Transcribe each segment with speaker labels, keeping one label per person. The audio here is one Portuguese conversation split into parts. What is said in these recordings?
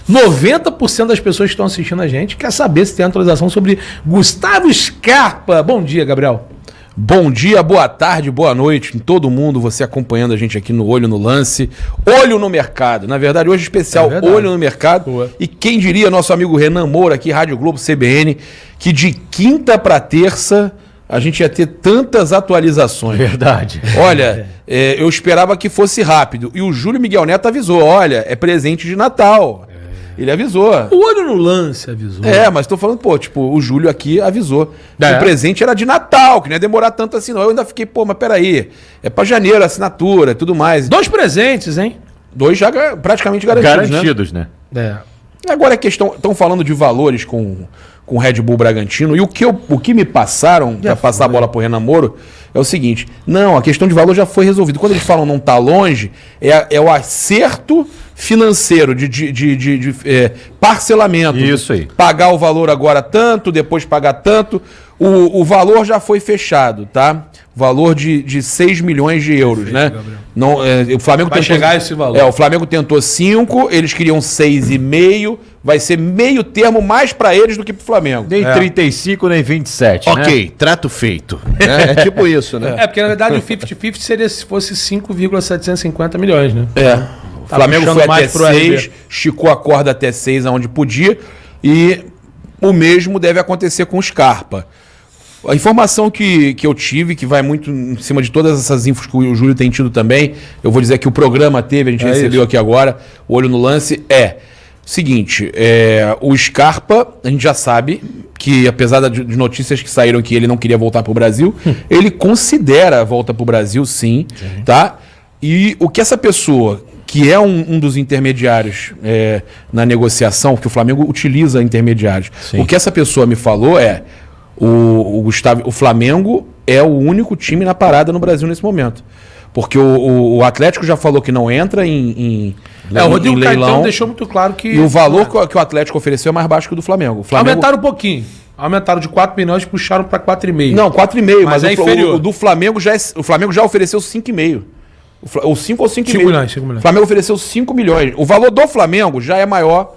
Speaker 1: 90% das pessoas que estão assistindo a gente quer saber se tem atualização sobre Gustavo Scarpa. Bom dia, Gabriel.
Speaker 2: Bom dia, boa tarde, boa noite, todo mundo, você acompanhando a gente aqui no Olho no Lance, Olho no Mercado. Na verdade, hoje especial Olho no Mercado. Boa. E quem diria, nosso amigo Renan Moura aqui, Rádio Globo CBN, que de quinta para terça a gente ia ter tantas atualizações.
Speaker 3: Verdade.
Speaker 2: Olha, eu esperava que fosse rápido. E o Júlio Miguel Neto avisou, olha, é presente de Natal. Ele avisou.
Speaker 1: O Olho no Lance avisou.
Speaker 2: Mas tô falando, o Júlio aqui avisou. O presente era de Natal, que não ia demorar tanto assim, não. Eu ainda fiquei, mas peraí. É pra janeiro, assinatura e tudo mais.
Speaker 1: 2 presentes, hein?
Speaker 2: 2 já praticamente garantidos, né? Agora a questão, estão falando de valores com o Red Bull Bragantino, e o que me passaram para passar a bola pro Renan Moro é o seguinte: não, a questão de valor já foi resolvida. Quando eles falam não tá longe, é o acerto financeiro de parcelamento.
Speaker 3: Isso aí.
Speaker 2: Pagar o valor agora tanto, depois pagar tanto. O valor já foi fechado, tá? Valor de 6 milhões de euros, né? Não, o Flamengo
Speaker 1: vai chegar esse valor.
Speaker 2: O Flamengo tentou 5, eles queriam 6,5. Vai ser meio termo mais pra eles do que pro Flamengo.
Speaker 3: Nem 35, nem 27,
Speaker 4: Ok, né? Trato feito. É tipo isso, né?
Speaker 1: Porque na verdade o 50-50 seria se fosse 5,750 milhões, né?
Speaker 2: O Flamengo foi até 6, esticou a corda até 6, aonde podia, e o mesmo deve acontecer com o Scarpa. A informação que eu tive, que vai muito em cima de todas essas infos que o Júlio tem tido também, eu vou dizer que o programa teve, a gente recebeu aqui agora, o Olho no Lance, seguinte, o Scarpa, a gente já sabe que, apesar de notícias que saíram que ele não queria voltar para o Brasil, ele considera a volta para o Brasil, sim, tá? E o que essa pessoa, que é um dos intermediários na negociação, porque o Flamengo utiliza intermediários, o que essa pessoa me falou o Flamengo é o único time na parada no Brasil nesse momento. Porque o Atlético já falou que não entra em
Speaker 1: o Rodrigo Caetano deixou muito claro que...
Speaker 2: E o valor que o Atlético ofereceu é mais baixo que o do Flamengo.
Speaker 1: Aumentaram um pouquinho. Aumentaram de 4 milhões e puxaram para 4,5.
Speaker 2: Não, 4,5. Mas
Speaker 1: inferior.
Speaker 2: O do Flamengo o Flamengo já ofereceu 5,5. Ou 5 ou 5,5.
Speaker 1: 5 milhões.
Speaker 2: O Flamengo ofereceu 5 milhões. O valor do Flamengo já é maior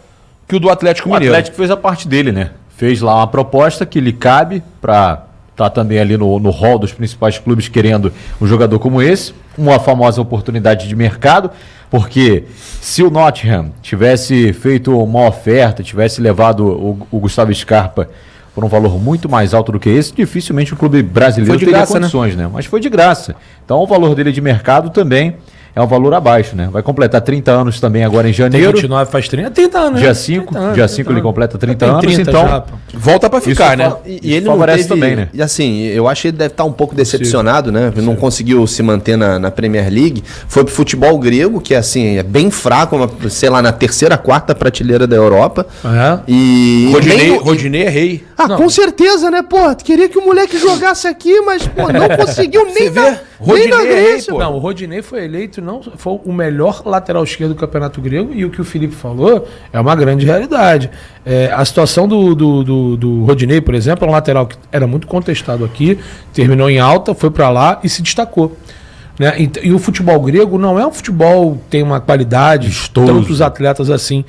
Speaker 2: que o do Atlético Mineiro.
Speaker 3: O Atlético fez a parte dele, né? Fez lá uma proposta que lhe cabe para estar também ali no hall dos principais clubes querendo um jogador como esse. Uma famosa oportunidade de mercado, porque se o Nottingham tivesse feito uma oferta, tivesse levado o Gustavo Scarpa por um valor muito mais alto do que esse, dificilmente o clube brasileiro teria condições, né? Mas foi de graça. Então o valor dele de mercado também é um valor abaixo, né? Vai completar 30 anos também agora em janeiro.
Speaker 1: 29 faz 30 anos.
Speaker 3: Dia 5, dia 5 ele completa 30 anos, 30
Speaker 1: então
Speaker 3: já,
Speaker 2: volta pra ficar, né?
Speaker 4: E ele não teve, também, né? E assim, eu acho que ele deve estar um pouco decepcionado, né? Não conseguiu se manter na Premier League. Foi pro futebol grego, que assim, é bem fraco, sei lá, na terceira, quarta prateleira da Europa. E
Speaker 2: Rodinei é rei.
Speaker 4: Com certeza, né? Pô, queria que o moleque jogasse aqui, mas não conseguiu nem na Grécia.
Speaker 1: Não, o Rodinei foi eleito, foi o melhor lateral esquerdo do Campeonato Grego, e o que o Felipe falou é uma grande realidade. A situação do Rodinei, por exemplo, é um lateral que era muito contestado aqui, terminou em alta, foi para lá e se destacou. Né? E o futebol grego não é um futebol que tem uma qualidade, tantos atletas assim,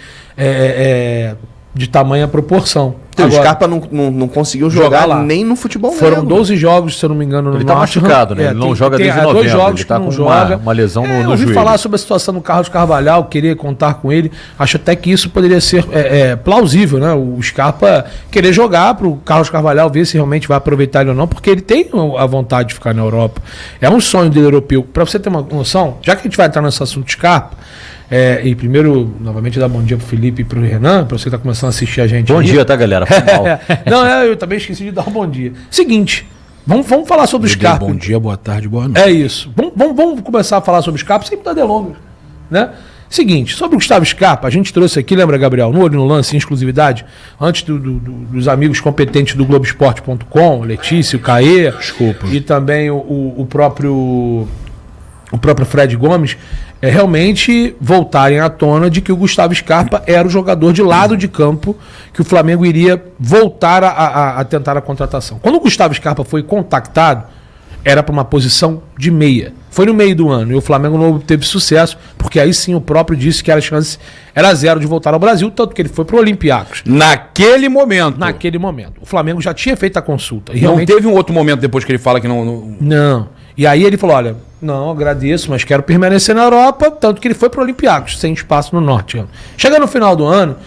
Speaker 1: de tamanha proporção.
Speaker 4: O Scarpa não conseguiu jogar lá, nem no futebol
Speaker 1: grego. Foram 12 jogos, se eu não me engano, no
Speaker 3: Ele tá machucado, né? Ele não joga desde novembro.
Speaker 1: 2 jogos
Speaker 3: ele tá
Speaker 1: que
Speaker 3: com
Speaker 1: não joga.
Speaker 3: Uma lesão no joelho.
Speaker 1: Eu ouvi falar sobre a situação do Carlos Carvalhal, queria contar com ele. Acho até que isso poderia ser plausível, né? O Scarpa querer jogar para o Carlos Carvalhal, ver se realmente vai aproveitar ele ou não, porque ele tem a vontade de ficar na Europa. É um sonho dele europeu. Para você ter uma noção, já que a gente vai entrar nesse assunto de Scarpa, e primeiro, novamente, dar bom dia pro Felipe e pro Renan, para você que tá começando a assistir a gente.
Speaker 3: Bom dia, tá, galera?
Speaker 1: Não, eu também esqueci de dar um bom dia. Seguinte, vamos falar sobre o Scarpa.
Speaker 2: Bom dia, boa tarde, boa noite.
Speaker 1: É isso. Vamos começar a falar sobre o Scarpa sem muita delongas, né? Seguinte, sobre o Gustavo Scarpa, a gente trouxe aqui, lembra, Gabriel, no Olho no Lance, em exclusividade, antes dos amigos competentes do Globoesporte.com, Letícia, o Caê, e também o próprio Fred Gomes, realmente voltarem à tona de que o Gustavo Scarpa era o jogador de lado de campo que o Flamengo iria voltar a tentar a contratação. Quando o Gustavo Scarpa foi contactado, era para uma posição de meia. Foi no meio do ano e o Flamengo não teve sucesso, porque aí sim o próprio disse que a chance era 0 de voltar ao Brasil, tanto que ele foi pro Olympiacos.
Speaker 2: Naquele momento.
Speaker 1: Naquele momento. O Flamengo já tinha feito a consulta. E
Speaker 2: não teve um outro momento depois que ele fala que não...
Speaker 1: Não. E aí ele falou, olha, não, agradeço, mas quero permanecer na Europa, tanto que ele foi pro Olympiacos, sem espaço no Norte. Chega no final do ano,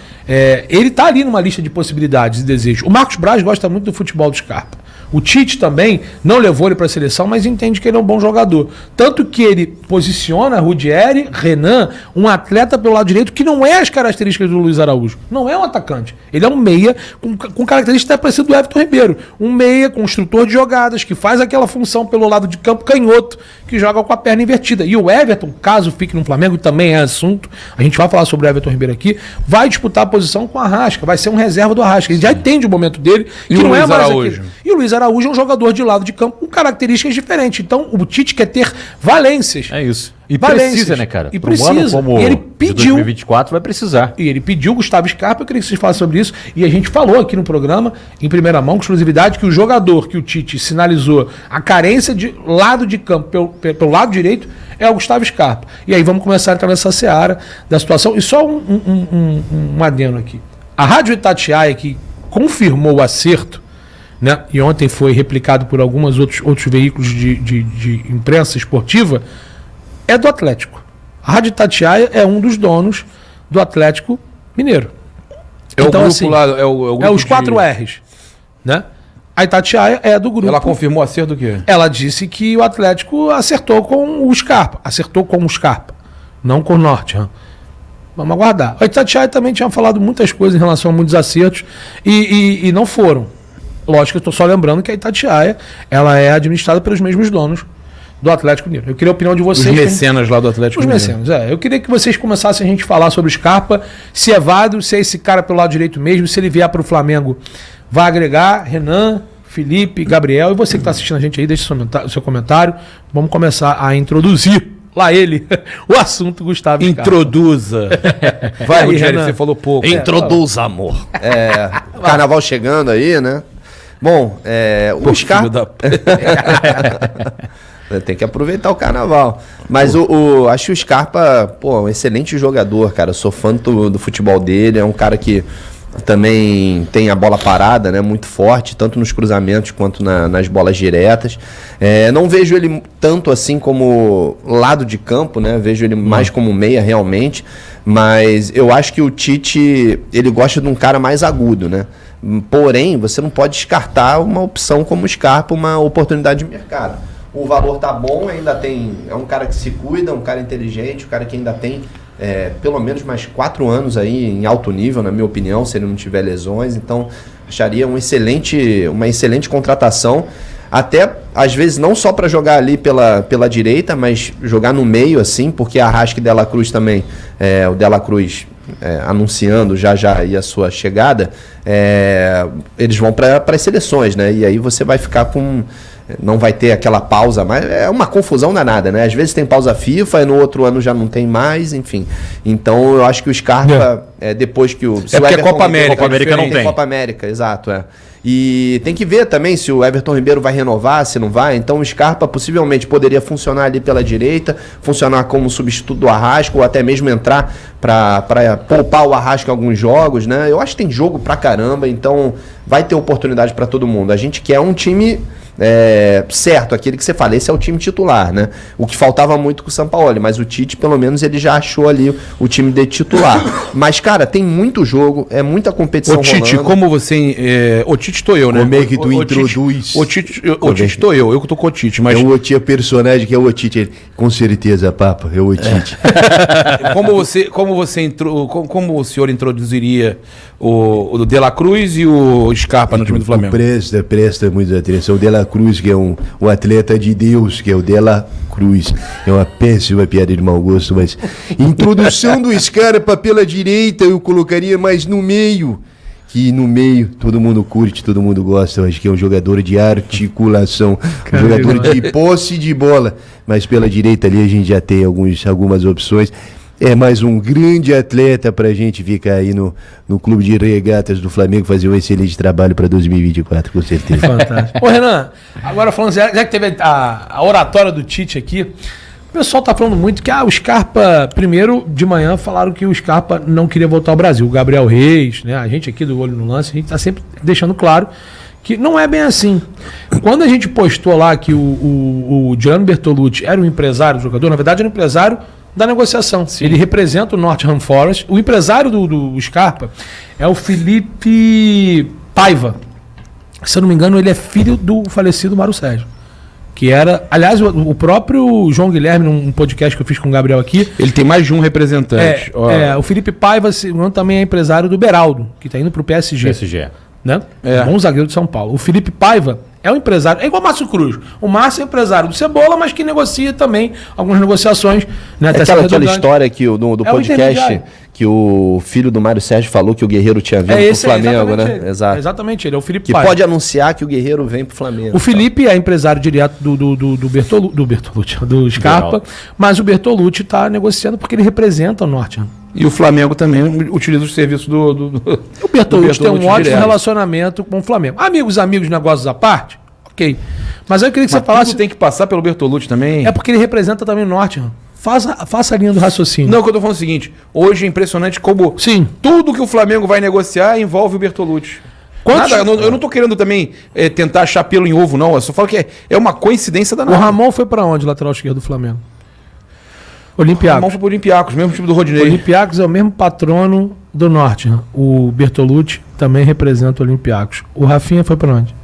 Speaker 1: ele tá ali numa lista de possibilidades e desejos. O Marcos Braz gosta muito do futebol do Scarpa. O Tite também não levou ele para a seleção, mas entende que ele é um bom jogador. Tanto que ele posiciona Rudieri, Renan, um atleta pelo lado direito que não é as características do Luiz Araújo. Não é um atacante. Ele é um meia com características até parecidas do Everton Ribeiro. Um meia construtor de jogadas, que faz aquela função pelo lado de campo canhoto, que joga com a perna invertida. E o Everton, caso fique no Flamengo, também é assunto, a gente vai falar sobre o Everton Ribeiro aqui, vai disputar a posição com o Arrasca, vai ser um reserva do Arrasca. Ele já entende o momento dele, que não é mais aquele. E o Luiz Araújo é um jogador de lado de campo com características diferentes. Então, o Tite quer ter valências.
Speaker 3: É isso. E
Speaker 1: valências.
Speaker 3: Precisa, né, cara?
Speaker 1: E precisa.
Speaker 3: Como
Speaker 1: e ele pediu.
Speaker 3: 2024 vai precisar.
Speaker 1: E ele pediu o Gustavo Scarpa, eu queria que vocês falassem sobre isso. E a gente falou aqui no programa, em primeira mão, com exclusividade, que o jogador que o Tite sinalizou a carência de lado de campo pelo lado direito é o Gustavo Scarpa. E aí vamos começar a entrar nessa seara da situação. E só um adendo aqui. A Rádio Itatiaia, que confirmou o acerto, né? E ontem foi replicado por alguns outros veículos de imprensa esportiva, é do Atlético. A Rádio Itatiaia é um dos donos do Atlético Mineiro.
Speaker 2: Então, o grupo assim, lá, é o grupo
Speaker 1: os 4 R's, né? A Itatiaia é do grupo.
Speaker 2: Ela confirmou acerto do quê?
Speaker 1: Ela disse que o Atlético acertou com o Scarpa. Acertou com o Scarpa, não com o Norte. Hein? Vamos aguardar. A Itatiaia também tinha falado muitas coisas em relação a muitos acertos e não foram. Lógico que eu estou só lembrando que a Itatiaia ela é administrada pelos mesmos donos do Atlético Mineiro. Eu queria a opinião de vocês.
Speaker 2: Os mecenas lá do Atlético
Speaker 1: Mineiro. Os mecenas, Eu queria que vocês começassem a gente falar sobre o Scarpa, se é válido, se é esse cara pelo lado direito mesmo, se ele vier para o Flamengo, vai agregar Renan, Felipe, Gabriel, e você que está assistindo a gente aí, deixe o seu comentário. Vamos começar a introduzir lá ele, o assunto Gustavo Scarpa.
Speaker 2: Introduza. Vai, Rogério, você falou pouco.
Speaker 3: Introduza, amor.
Speaker 4: Carnaval chegando aí, né? Bom, o Scarpa... Tem que aproveitar o carnaval. Mas acho que o Scarpa, é um excelente jogador, cara. Eu sou fã do futebol dele. É um cara que também tem a bola parada, né? Muito forte, tanto nos cruzamentos quanto nas bolas diretas. Não vejo ele tanto assim como lado de campo, né? Vejo ele mais como meia realmente. Mas eu acho que o Tite, ele gosta de um cara mais agudo, né? Porém, você não pode descartar uma opção como o Scarpa, uma oportunidade de mercado. O valor tá bom, ainda tem... É um cara que se cuida, um cara inteligente, um cara que ainda tem pelo menos mais 4 anos aí em alto nível, na minha opinião, se ele não tiver lesões. Então, acharia uma excelente contratação. Até, às vezes, não só para jogar ali pela direita, mas jogar no meio, assim, porque a Arrasca e Dela Cruz também, o Dela Cruz anunciando já aí a sua chegada, eles vão para as seleções, né? E aí você vai ficar com... Não vai ter aquela pausa, mas é uma confusão danada, né? Às vezes tem pausa FIFA e no outro ano já não tem mais, enfim. Então eu acho que o Scarpa, depois que o...
Speaker 2: porque a Copa América
Speaker 4: não tem. Copa América, exato, E tem que ver também se o Everton Ribeiro vai renovar, se não vai. Então o Scarpa possivelmente poderia funcionar ali pela direita, funcionar como substituto do Arrasca, ou até mesmo entrar para poupar o Arrasca em alguns jogos, né? Eu acho que tem jogo pra caramba, então vai ter oportunidade para todo mundo. A gente quer um time... certo, aquele que você fala, esse é o time titular, né? O que faltava muito com o Sampaoli, mas o Tite, pelo menos, ele já achou ali o time de titular. Mas, cara, tem muito jogo, é muita competição
Speaker 2: rolando. O Tite, como você... O Tite tô eu, né?
Speaker 4: Como é que tu introduz?
Speaker 2: O Tite tô eu que tô com o Tite, mas...
Speaker 4: É o Tite, personagem que é o Tite, com certeza, Papa, é o Tite.
Speaker 2: Como o senhor introduziria o De La Cruz e o Scarpa no time do Flamengo?
Speaker 5: Presta muita atenção. O De La Cruz, que é um atleta de Deus, que é o De La Cruz. É uma péssima piada de mau gosto, mas... Introdução do Scarpa pela direita, eu colocaria mais no meio. Que no meio todo mundo curte, todo mundo gosta. Eu acho que é um jogador de articulação, um jogador de posse de bola. Mas pela direita ali a gente já tem algumas opções. é mais um grande atleta pra gente ficar aí no clube de regatas do Flamengo, fazer um excelente trabalho pra 2024, com certeza.
Speaker 1: Fantástico. Ô, Renan, agora falando, já que teve a oratória do Tite aqui, o pessoal tá falando muito que o Scarpa, primeiro de manhã falaram que o Scarpa não queria voltar ao Brasil. O Gabriel Reis, né? A gente aqui do Olho no Lance, a gente tá sempre deixando claro que não é bem assim. Quando a gente postou lá que o Gianni Bertolucci era um empresário do jogador, na verdade era um empresário da negociação. Sim. Ele representa o Nottingham Forest. O empresário do Scarpa é o Felipe Paiva. Se eu não me engano, ele é filho do falecido Mário Sérgio. Que era, aliás, o próprio João Guilherme, num podcast que eu fiz com o Gabriel aqui.
Speaker 2: Ele tem mais de um representante.
Speaker 1: O Felipe Paiva também é empresário do Beraldo, que está indo para o PSG. Né? Bom zagueiro de São Paulo. O Felipe Paiva é um empresário, é igual o Márcio Cruz. O Márcio é empresário do Cebola, mas que negocia também algumas negociações. Né,
Speaker 4: aquela história que do podcast que o filho do Mário Sérgio falou que o Guerreiro tinha vindo pro Flamengo, né?
Speaker 1: Ele.
Speaker 4: Exato.
Speaker 1: Exatamente, ele é o Felipe
Speaker 4: Paiva. Que pode anunciar que o Guerreiro vem pro Flamengo.
Speaker 1: O Felipe é empresário direto do Bertolucci, do Scarpa, mas o Bertolucci está negociando porque ele representa o Nottingham.
Speaker 2: E o Flamengo também utiliza os serviços
Speaker 1: O Bertolucci tem um ótimo relacionamento com o Flamengo. Amigos, negócios à parte, ok. Mas eu queria que você falasse...
Speaker 2: Tudo tem que passar pelo Bertolucci também?
Speaker 1: É porque ele representa também o Nottingham. Faça a linha do raciocínio.
Speaker 2: Não, o que eu tô falando é o seguinte, hoje é impressionante como tudo que o Flamengo vai negociar envolve o Bertolucci. Eu não tô querendo também tentar achar pelo em ovo, não. Eu só falo que é uma coincidência danada.
Speaker 1: O Ramon foi pra onde, lateral esquerdo do Flamengo? Olympiacos.
Speaker 2: O Ramon foi pro Olympiacos, mesmo time do Rodinei.
Speaker 1: O Olympiacos é o mesmo patrono do Nottingham. O Bertolucci também representa o Olympiacos. O Rafinha foi pra onde?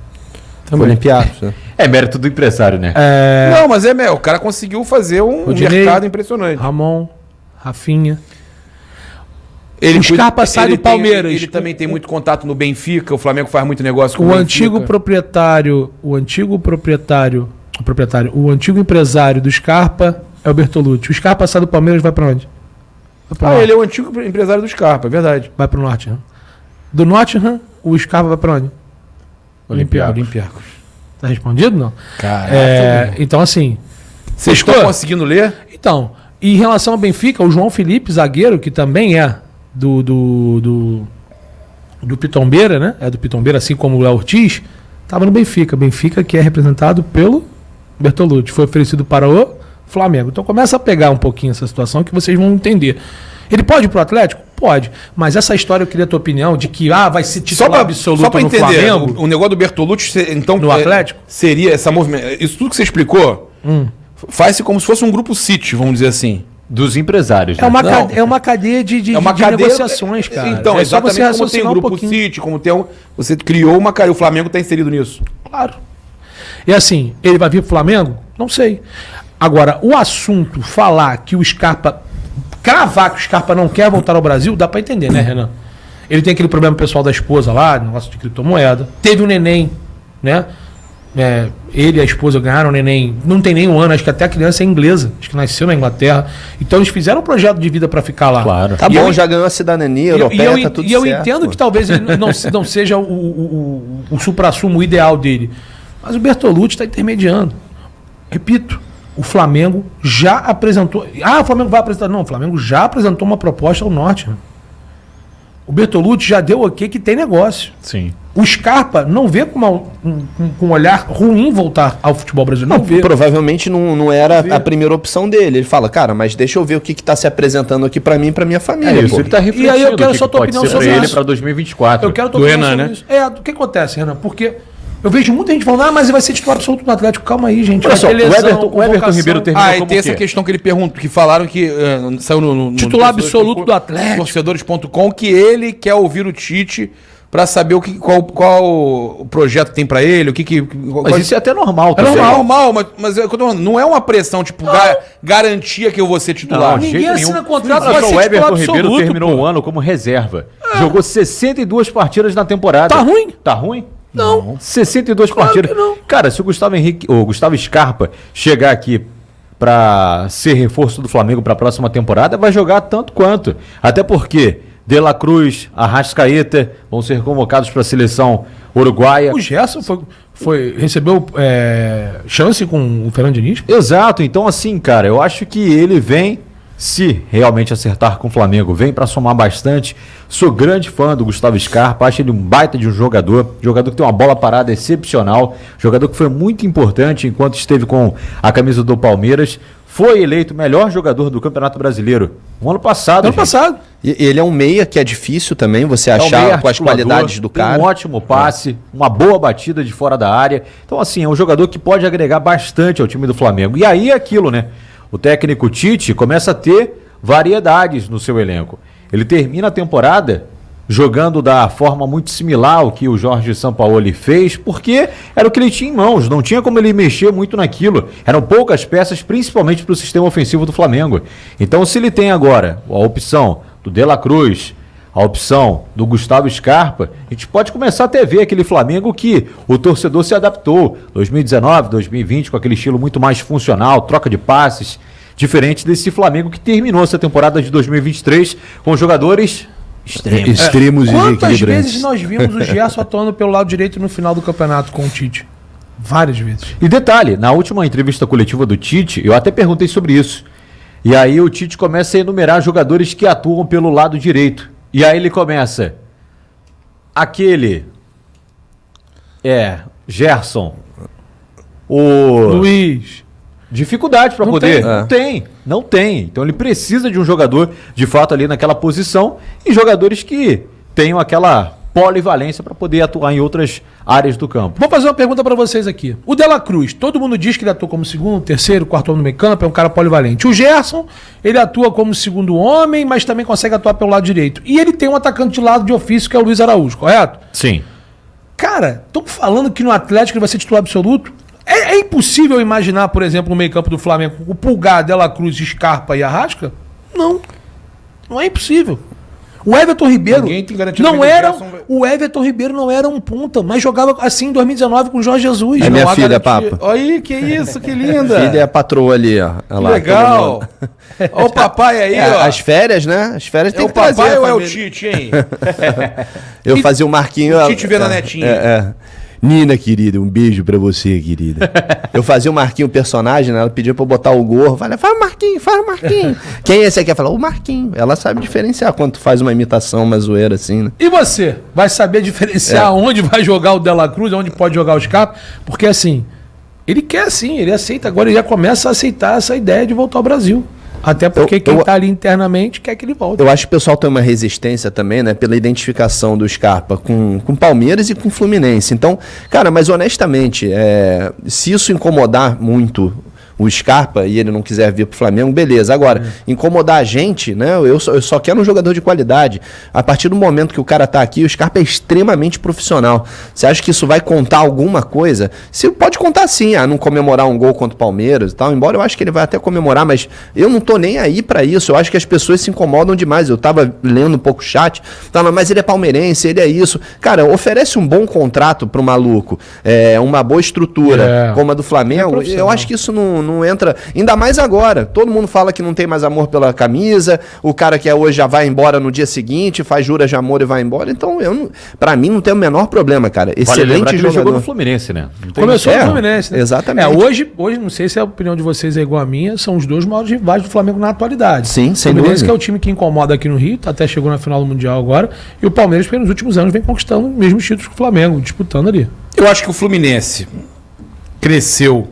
Speaker 4: Também. Olympiacos, né?
Speaker 3: É mérito do empresário, né?
Speaker 2: Não, mas o cara conseguiu fazer um mercado impressionante.
Speaker 1: Ramon, Rafinha.
Speaker 2: O Scarpa sai do Palmeiras. Ele também tem muito contato no Benfica, o Flamengo faz muito negócio com o
Speaker 1: Benfica. O antigo empresário do Scarpa é o Bertolucci. O Scarpa sai do Palmeiras, vai pra onde?
Speaker 2: Ele é o antigo empresário do Scarpa, é verdade.
Speaker 1: Vai pro Nottingham. Do Nottingham, o Scarpa vai pra onde?
Speaker 2: Olympiacos.
Speaker 1: Tá respondido, não?
Speaker 2: Caraca.
Speaker 1: Então, assim...
Speaker 2: Vocês estão conseguindo ler?
Speaker 1: Então, em relação ao Benfica, o João Felipe, zagueiro, que também é do Pitombeira, né? É do Pitombeira, assim como o Léo Ortiz, estava no Benfica. Benfica que é representado pelo Bertolucci. Foi oferecido para o Flamengo. Então começa a pegar um pouquinho essa situação que vocês vão entender. Ele pode ir pro Atlético? Pode. Mas essa história eu queria a tua opinião de que vai ser titular absoluto
Speaker 2: só pra
Speaker 1: no
Speaker 2: entender,
Speaker 1: Flamengo.
Speaker 2: O negócio do Bertolucci, então,
Speaker 1: no Atlético?
Speaker 2: Seria essa movimentação. Isso tudo que você explicou faz-se como se fosse um grupo City, vamos dizer assim.
Speaker 3: Dos empresários.
Speaker 1: Né? É uma cadeia de negociações, cara.
Speaker 2: Então, exatamente como tem o grupo City, como tem você criou uma cadeia. O Flamengo está inserido nisso.
Speaker 1: Claro. E assim, ele vai vir pro Flamengo? Não sei. Agora, o assunto falar que o Scarpa... Cravar que o Scarpa não quer voltar ao Brasil, dá pra entender, né, Renan? Ele tem aquele problema pessoal da esposa lá, negócio de criptomoeda. Teve um neném, né? Ele e a esposa ganharam um neném, não tem nem um ano, acho que até a criança é inglesa, acho que nasceu na Inglaterra. Então eles fizeram um projeto de vida pra ficar lá.
Speaker 3: Claro.
Speaker 4: Tá bom, já ganhou a cidadania europeia, tá tudo certo.
Speaker 1: E eu entendo que talvez ele não seja o suprassumo ideal dele. Mas o Bertolucci tá intermediando. Repito. O Flamengo já apresentou... o Flamengo vai apresentar... Não, o Flamengo já apresentou uma proposta ao Nottingham. O Bertolucci já deu ok que tem negócio.
Speaker 3: Sim.
Speaker 1: O Scarpa não vê com um olhar ruim voltar ao futebol brasileiro. Não vê.
Speaker 4: Provavelmente não era a primeira opção dele. Ele fala, cara, mas deixa eu ver o que tá se apresentando aqui pra mim e pra minha família.
Speaker 3: Isso, ele tá refletindo.
Speaker 1: E aí eu quero só tua opinião sobre
Speaker 3: ele pra 2024.
Speaker 1: Eu quero tua opinião sobre isso. O que acontece, Renan? Porque... Eu vejo muita gente falando, mas ele vai ser titular absoluto no Atlético. Calma aí, gente.
Speaker 3: Olha só, o Everton Ribeiro terminou
Speaker 2: como tem essa questão que ele pergunta, que falaram que saiu no
Speaker 1: titular absoluto do Atlético.
Speaker 2: Torcedores.com, que ele quer ouvir o Tite para saber qual o projeto tem para ele,
Speaker 3: mas isso é até normal.
Speaker 2: É normal, mas não é uma pressão, tipo, garantia que eu vou ser titular.
Speaker 1: Não, ninguém assina contrato
Speaker 3: para ser o Everton Ribeiro terminou o ano como reserva. Jogou 62 partidas na temporada.
Speaker 1: Tá ruim?
Speaker 3: Tá ruim?
Speaker 1: Não.
Speaker 3: 62 partidas.
Speaker 1: Não.
Speaker 3: Cara, se o Gustavo Scarpa chegar aqui para ser reforço do Flamengo para a próxima temporada, vai jogar tanto quanto. Até porque De La Cruz, Arrascaeta vão ser convocados para a seleção uruguaia.
Speaker 1: O Gerson recebeu chance com o Fernando Diniz?
Speaker 3: Exato. Então, assim, cara, eu acho que ele vem se realmente acertar com o Flamengo, vem para somar bastante. Sou grande fã do Gustavo Scarpa, acho ele um baita de um jogador que tem uma bola parada excepcional, jogador que foi muito importante enquanto esteve com a camisa do Palmeiras. Foi eleito o melhor jogador do Campeonato Brasileiro no ano passado.
Speaker 1: Ano passado.
Speaker 4: E ele é um meia que é difícil também você achar com as qualidades do cara.
Speaker 3: Um ótimo passe, uma boa batida de fora da área. Então, assim, é um jogador que pode agregar bastante ao time do Flamengo. E aí é aquilo, né? O técnico Tite começa a ter variedades no seu elenco. Ele termina a temporada jogando da forma muito similar ao que o Jorge Sampaoli fez, porque era o que ele tinha em mãos, não tinha como ele mexer muito naquilo. Eram poucas peças, principalmente para o sistema ofensivo do Flamengo. Então, se ele tem agora a opção do De La Cruz, a opção do Gustavo Scarpa, a gente pode começar até ver aquele Flamengo que o torcedor se adaptou. 2019, 2020, com aquele estilo muito mais funcional, troca de passes, diferente desse Flamengo que terminou essa temporada de 2023 com jogadores
Speaker 5: extremos e
Speaker 1: Quantas
Speaker 5: desequilibrantes.
Speaker 1: vezes nós vimos o Gerson atuando pelo lado direito no final do campeonato com o Tite? Várias vezes.
Speaker 3: E detalhe, na última entrevista coletiva do Tite, eu até perguntei sobre isso. E aí o Tite começa a enumerar jogadores que atuam pelo lado direito. E aí ele começa. Aquele. Gerson. O
Speaker 1: Luiz.
Speaker 3: Dificuldade para poder.
Speaker 1: tem.
Speaker 3: Não tem. Então ele precisa de um jogador de fato ali naquela posição e jogadores que tenham aquela polivalência para poder atuar em outras áreas do campo.
Speaker 1: Vou fazer uma pergunta para vocês aqui. O De La Cruz, todo mundo diz que ele atua como segundo, terceiro, quarto homem no meio campo, é um cara polivalente. O Gerson, ele atua como segundo homem, mas também consegue atuar pelo lado direito. E ele tem um atacante de lado de ofício, que é o Luiz Araújo, correto?
Speaker 3: Sim.
Speaker 1: Cara, estamos falando que no Atlético ele vai ser titular absoluto? É impossível imaginar, por exemplo, no meio campo do Flamengo, o Pulgar, De La Cruz, Scarpa e Arrasca? Não. Não é impossível. O Everton Ribeiro o Everton Ribeiro não era um ponta, mas jogava assim em 2019 com o Jorge Jesus.
Speaker 4: É minha filha, Papa.
Speaker 2: Olha aí, que isso, que linda.
Speaker 4: Filha é a patroa ali, ó. Olha lá,
Speaker 2: legal. Olha o papai aí, ó.
Speaker 4: As férias, né? As férias tem
Speaker 2: o
Speaker 4: que trazer.
Speaker 2: papai ou é o Tite, hein?
Speaker 4: Eu fazia o Marquinho.
Speaker 2: O Tite vendo a netinha.
Speaker 5: Nina, querida, um beijo pra você, querida.
Speaker 4: Eu fazia o Marquinho personagem, né? Ela pedia pra eu botar o gorro. Falei, faz o Marquinho. Quem é esse aqui? Ela falou, o Marquinho. Ela sabe diferenciar quando tu faz uma imitação, uma zoeira assim, né?
Speaker 1: E você? Vai saber diferenciar onde vai jogar o De La Cruz, onde pode jogar o Scarpa? Porque assim, ele quer assim, ele aceita. Agora ele já começa a aceitar essa ideia de voltar ao Brasil. Até porque quem tá ali internamente quer que ele volte.
Speaker 4: Eu acho que o pessoal tem uma resistência também, né? Pela identificação do Scarpa com Palmeiras e com Fluminense. Então, cara, mas honestamente, se isso incomodar muito o Scarpa e ele não quiser vir pro Flamengo, beleza. Agora, incomodar a gente, né? Eu só quero um jogador de qualidade. A partir do momento que o cara tá aqui, o Scarpa é extremamente profissional. Você acha que isso vai contar alguma coisa? Você pode contar sim, não comemorar um gol contra o Palmeiras e tal, embora eu acho que ele vai até comemorar, mas eu não tô nem aí pra isso. Eu acho que as pessoas se incomodam demais. Eu tava lendo um pouco o chat, mas ele é palmeirense, ele é isso. Cara, oferece um bom contrato pro maluco, uma boa estrutura, como a do Flamengo. Eu acho que isso não entra, ainda mais agora. Todo mundo fala que não tem mais amor pela camisa, o cara que é hoje já vai embora no dia seguinte, faz juras de amor e vai embora. Então, pra mim não tem o menor problema, cara. Excelente jogador. Ele jogou
Speaker 3: no Fluminense, né?
Speaker 1: Começou no Fluminense, né?
Speaker 4: Exatamente.
Speaker 1: Hoje, não sei se a opinião de vocês é igual à minha, são os dois maiores rivais do Flamengo na atualidade.
Speaker 4: Sim, sem dúvida.
Speaker 1: O Fluminense que é o time que incomoda aqui no Rio, até chegou na final do Mundial agora, e o Palmeiras, que nos últimos anos, vem conquistando os mesmos títulos que o Flamengo, disputando ali.
Speaker 2: Eu acho que o Fluminense cresceu